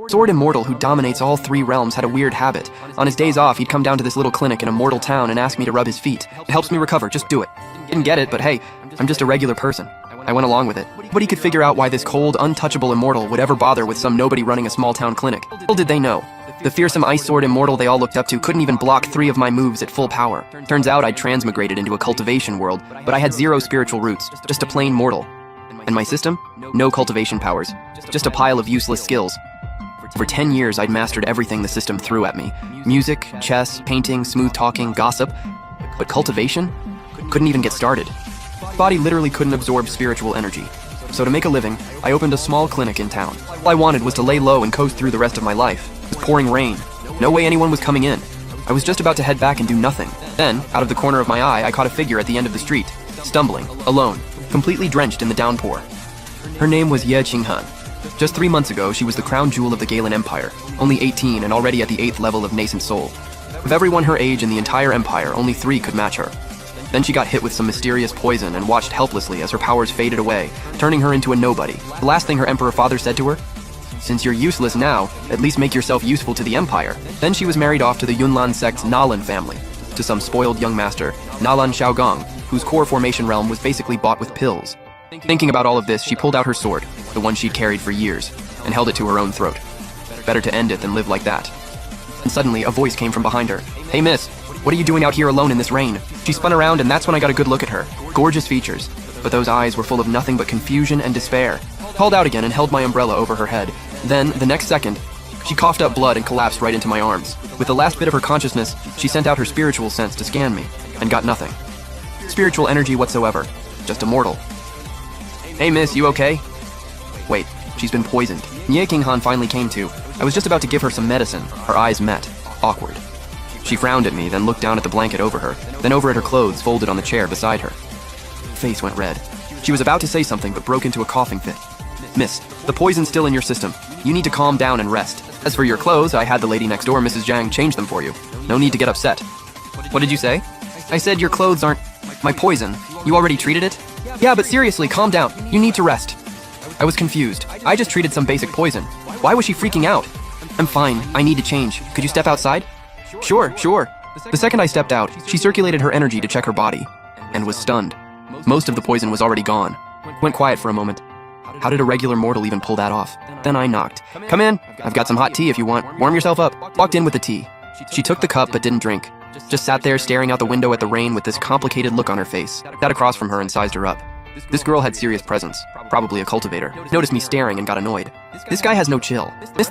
Sword Immortal, who dominates all three realms, had a weird habit. On his days off, he'd come down to this little clinic in a mortal town and ask me to rub his feet. It helps me recover, just do it. Didn't get it, but hey, I'm just a regular person. I went along with it. But he could figure out why this cold, untouchable immortal would ever bother with some nobody running a small town clinic. Little did they know. The fearsome Ice Sword Immortal they all looked up to couldn't even block 3 of my moves at full power. Turns out I'd transmigrated into a cultivation world, but I had 0 spiritual roots, just a plain mortal. And my system? No cultivation powers. Just a pile of useless skills. For 10 years, I'd mastered everything the system threw at me. Music, chess, painting, smooth talking, gossip. But cultivation? Couldn't even get started. Body literally couldn't absorb spiritual energy. So to make a living, I opened a small clinic in town. All I wanted was to lay low and coast through the rest of my life. It was pouring rain. No way anyone was coming in. I was just about to head back and do nothing. Then, out of the corner of my eye, I caught a figure at the end of the street, stumbling, alone, completely drenched in the downpour. Her name was Ye Qinghan. Just 3 months ago, she was the crown jewel of the Galen Empire, only 18 and already at the 8th level of nascent soul. Of everyone her age in the entire empire, only 3 could match her. Then she got hit with some mysterious poison and watched helplessly as her powers faded away, turning her into a nobody. The last thing her emperor father said to her? Since you're useless now, at least make yourself useful to the empire. Then she was married off to the Yunlan sect's Nalan family, to some spoiled young master, Nalan Xiaogong, whose core formation realm was basically bought with pills. Thinking about all of this, she pulled out her sword, the one she'd carried for years, and held it to her own throat. Better to end it than live like that. And suddenly, a voice came from behind her. "Hey miss, what are you doing out here alone in this rain?" She spun around and that's when I got a good look at her. Gorgeous features, but those eyes were full of nothing but confusion and despair. Called out again and held my umbrella over her head. Then, the next second, she coughed up blood and collapsed right into my arms. With the last bit of her consciousness, she sent out her spiritual sense to scan me, and got nothing. Spiritual energy whatsoever. Just a mortal. "Hey miss, you okay?" Wait, she's been poisoned. Ye Qinghan finally came to. I was just about to give her some medicine. Her eyes met. Awkward. She frowned at me, then looked down at the blanket over her, then over at her clothes folded on the chair beside her. Face went red. She was about to say something, but broke into a coughing fit. "Miss, the poison's still in your system. You need to calm down and rest. As for your clothes, I had the lady next door, Mrs. Zhang, change them for you. No need to get upset." "What did you say?" "I said your clothes aren't... my poison. You already treated it?" "Yeah, but seriously, calm down. You need to rest." I was confused. I just treated some basic poison. Why was she freaking out? "I'm fine. I need to change. Could you step outside?" Sure. The second I stepped out, she circulated her energy to check her body, and was stunned. Most of the poison was already gone. Went quiet for a moment. How did a regular mortal even pull that off? Then I knocked. "Come in. I've got some hot tea if you want. Warm yourself up." Walked in with the tea. She took the cup but didn't drink. Just sat there staring out the window at the rain with this complicated look on her face. Sat across from her and sized her up. This girl had serious presence, probably a cultivator. Noticed me staring and got annoyed. This guy has no chill. Missed the